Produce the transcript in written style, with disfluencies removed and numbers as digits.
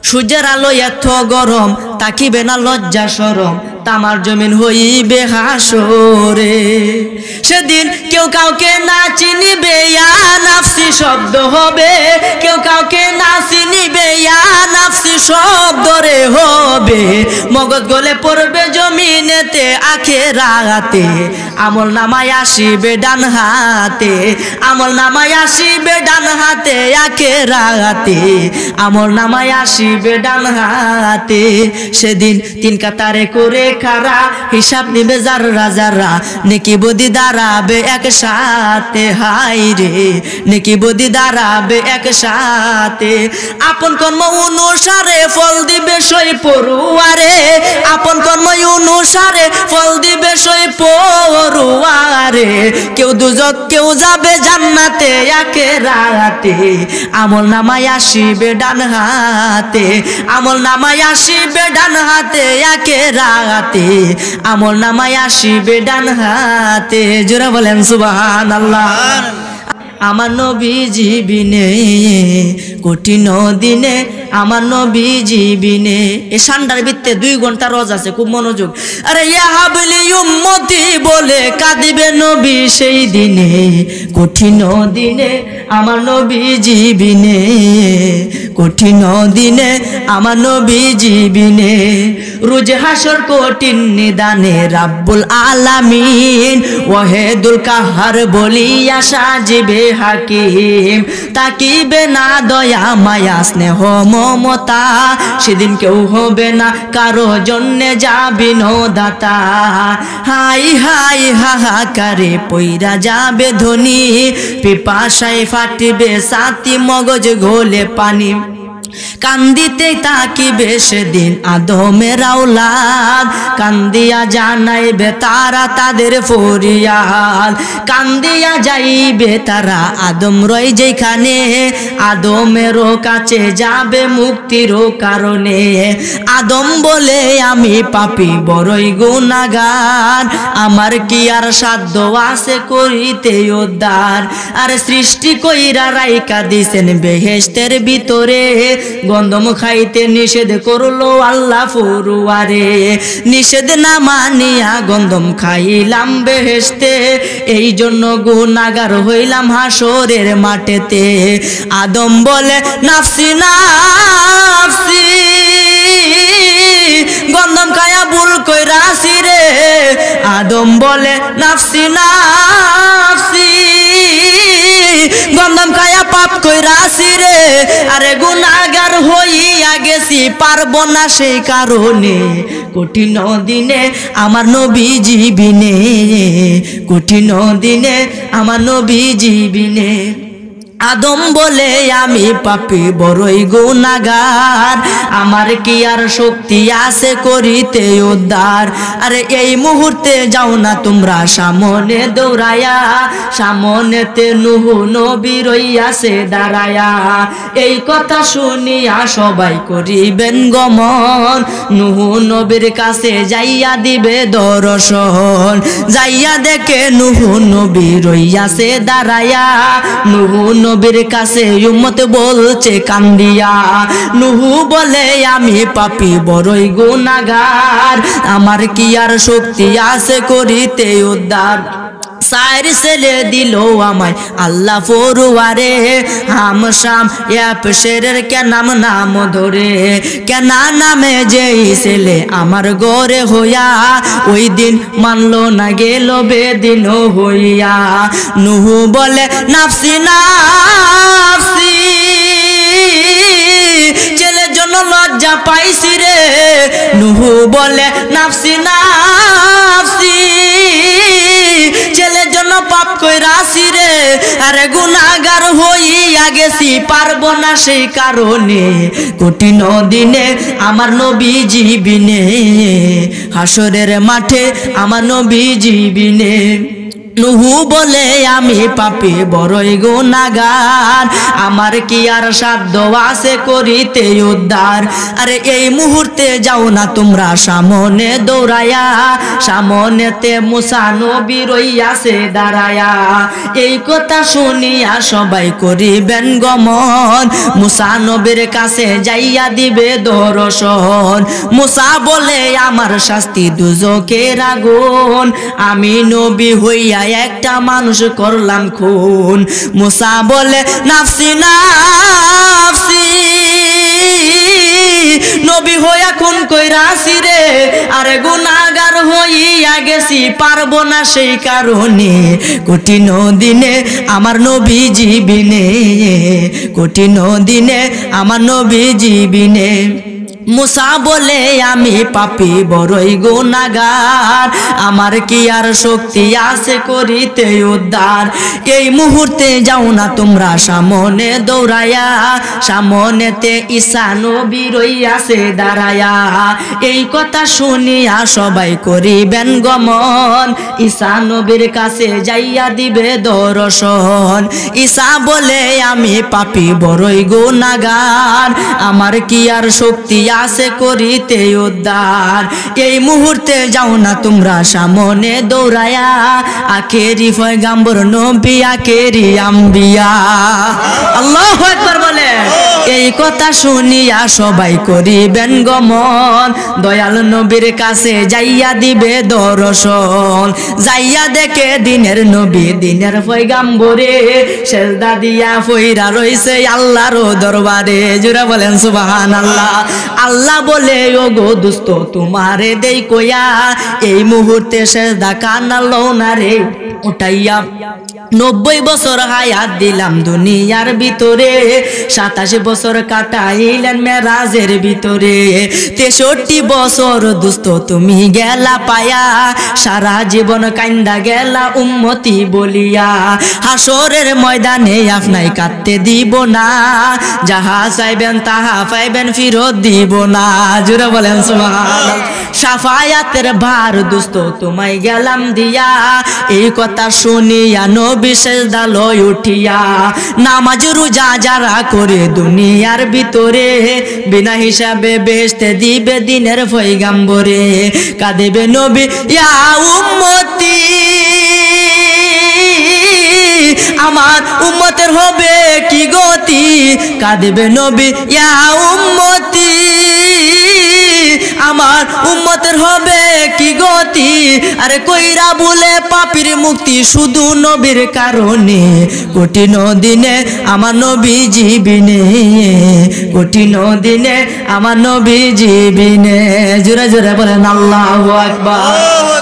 সূর্যের আলো এত গরম তাকিবে না লজ্জা শরম তামার জমিন হইবে হাসরে সেদিন কেউ কাউকে না চিনিবে ইয়া নাফসি শব্দ হবে কেউ কাউকে না চিনিবে ইয়া নাফসি শব্দ রে হবে মগজ গলে পড়বে জমিনেতে আখিরাতে আমল নামায় আসিবে ডান হাতে আমল নামায় আসিবে ডান হাতে আখিরাতে আমল নামায় আসিবে ডান হাতে সেদিন তিন কাতারে করে খারা হিসাব নিবে যারা যারা নেকি বদি দাঁড়াবে একসাথে হাই রে নেকি বদি দাঁড়াবে একসাথে আপন কর্ম অনুসারে ফল দিবে সই পড়ুয়ারে আপন কর্ম অনুসারে ফল দিবে সই পড়ুয়ারে কেউ দুজক কেউ যাবে জান্নাতে আখিরাতে আমল নামায় আসিবে ডান হাতে আমল নামায় আসিবে ডান হাতে আখিরাতে আমল নামায় আসিবে ডান হাতে জোরে বলেন সুবহানাল্লাহ আমার নবীজি বিনে কঠিন দিনে আমার নবীজি বিনে এই সান্ডার ভিতরে 2 ঘন্টা রোজ আছে খুব মনোযোগ আরে ইয়া হাবলি উম্মতি বলে কাঁদিবে নবী সেই দিনে কঠিন দিনে আমার নবীজি বিনে কঠিন দিনে আমার নবীজি বিনে রোজ হাসর কঠিন নিদানে রাব্বুল আলামিন ওয়াহিদুল কাহার বলিয়া সাজিবে হাকিম তাকিবে না দয়া মায়া স্নেহ মমতা সেদিন কেউ হবে না কারো জন্য যাবি দাতা হাই হাই হাহাকারে পইরা যাবে ধ্বনি পিপাসায় ফাটিবে সাথী মগজ ঘোলে পানি কান্দিতে তাকিবে সেদিন আদমের আওলাদ কান্দিয়া জানাইবে তারা তাদের ফরিয়াদ কান্দিয়া যাইবে তারা আদম রই যেখানে আদমেরও কাছে যাবে মুক্তির কারণে আদম বলে আমি পাপী বড়ই গুনাহগার আমার কি আর সাধ্য আছে করিতে উদ্ধার আর সৃষ্টি কইরা রাইকা দিছেন বেহেশতের ভিতরে গন্ধম খাইতে নিষেধ করলো আল্লাহ ফরুয়ারে নিষেধ না মানিয়া গন্ধম খাইলাম বেহেশতে এই জন্য গুনাহগার হইলাম হাসরের মাঠেতে আদম বলে নাফসি নাফসি গন্ধম খায়া ভুল কইরাছি রে আদম বলে নাফসি নাফসি গন্ধম খায়া পাপ কইরাছি রে আরে গুনাহগার হইয়া গেছি পারবো না সেই কারণে কঠিন দিনে আমার নবীজি বিনে কঠিন দিনে আমার নবীজি বিনে আদম বলে আমি পাপী বড়ই গুনাহগার আমার কি আর শক্তি আছে করিতে উদ্ধার আরে এই মুহূর্তে যাও না তোমরা সামনে দৌড়ায়া সামনেতে নূহ নবী রইয়াছে দাঁড়ায়া এই কথা শুনিয়া সবাই করিবেন গমন নূহ নবীর কাছে যাইয়া দিবে দর্শন যাইয়া দেখে নূহ নবী রইয়াছে দাঁড়ায়া নূহ নবীর কাছে উম্মত বলছে কান্দিয়া নূহ বলে আমি পাপী বড়ই গুনাহগার আমার কি আর শক্তি আছে করিতে উদ্ধার সাইর ছেলে দিল আমায় আল্লাহ ফরুয়ারে হাম শাম ইয়াপশেরের কেনাম নাম ধরে কেনা নামে যেই ছেলে আমার গরে হইয়া ওই দিন মানলো না গেল বেদিন হইয়া নূহ বলে নাফসি নাফসি ছেলের জন্য লজ্জা পাইছি রে নূহ বলে নাফসি নাফসি ছেলের জন্য পাপ কইরাছি রে আরে গুনাহগার হইয়া গেছি পারবো না সেই কারণে কঠিন দিনে আমার নবীজি বিনে হাসরের মাঠে আমার নবীজি বিনে নুহু বলে আমি পাপী বড়ই গুনাহগার, আমার কি আর সাধ্য আছে করিতে উদ্ধার। আরে এই মুহূর্তে যাও না তোমরা সামনে দৌড়ায়া, সামনেতে মুসা নবী রইয়াছে দাঁড়ায়া। এই কথা শুনিয়া সবাই করিবেন গমন, মুসা নবীর কাছে যাইয়া দিবে দর্শন। মুসা বলে আমার শাস্তি দুজকের আগুন, আমি নবী হইয়া একটা মানুষ করলাম খুন। মুসা বলে নাফসি নাফসি, নবী হইয়া খুন কইরাছি রে, আরে গুনাহগার হইয়া গেছি পারবো না সেই কারণে। কঠিন দিনে আমার নবী জীবিনে, কঠিন দিনে আমার নবী জীবিনে। মুসা বলে আমি পাপী বড়ই গুনাহগার, আমার কি আর শক্তি আছে করিতে উদ্ধার। এই মুহূর্তে যাও না তোমরা সামনে দৌড়ায়া, সামনেতে ঈসা নবী রইয়াছে দাঁড়ায়া। এই কথা শুনিয়া সবাই করিবেন গমন, ঈসা নবীর কাছে যাইয়া দিবে দর্শন। ঈসা বলে আমি পাপী বড়ই গুনাহগার, আমার কি আর শক্তি আছে করিতে উদ্ধার। এই মুহূর্তে যাও না তোমরা সামনে দৌড়ায়া, আখেরি পয়গাম্বর নবী আখেরি আম্বিয়া। আল্লাহু আকবার বলে। এই কথা শুনিয়া সবাই করিবেন গমন, দয়াল নবীর কাছে যাইয়া দিবে দর্শন। যাইয়া দেখে দিনের নবী দিনের পয়গাম্বরে, সেজদা দিয়া ফইরা রইছে আল্লাহর দরবারে। জোরে বলেন সুবহানাল্লাহ। আল্লাহ বলে ও গো দোস্ত তোমারে দেই কইয়া, এই মুহূর্তে সেজদা কানালো না রে উঠাইয়া। 90 বছর হায়াত দিলাম দুনিয়ার ভিতরে, 27 বছর কাটাইলেন মেরাজের ভিতরে। 63 বছর দোস্ত তুমি গেলা পায়া, সারা জীবন কান্দা গেলা উম্মতি বলিয়া। হাসরের ময়দানে আপনাই কাটতে দিব না, যাহা চাইবেন তাহা পাইবেন ফিরত দিব না। জোরে বলেন সুবহানাল্লাহ। শাফায়াতের ভার দোস্ত তোমায় গেলাম দিয়া, এই কথা শুনিয়া নবী সেজদা লয় উঠিয়া। নামাজ রোজা যারা করে দুনিয়ার ভিতরে, বিনা হিসাবে বেহেশতে দিবে দিনের পয়গাম্বরে। কাঁদিবে নবী ইয়া উম্মতি, আমার উম্মতের হবে কি গতি। কাঁদিবে নবী ইয়া উম্মতি, আমার উম্মতের হবে কি গতি। আরে কইরা বলে পাপীর মুক্তি শুধু নবীর কারণে। কঠিন দিনে আমার নবী জীবিনে, কঠিন দিনে আমার নবী জীবিনে। জোরে জোরে বলেন আল্লাহু আকবার।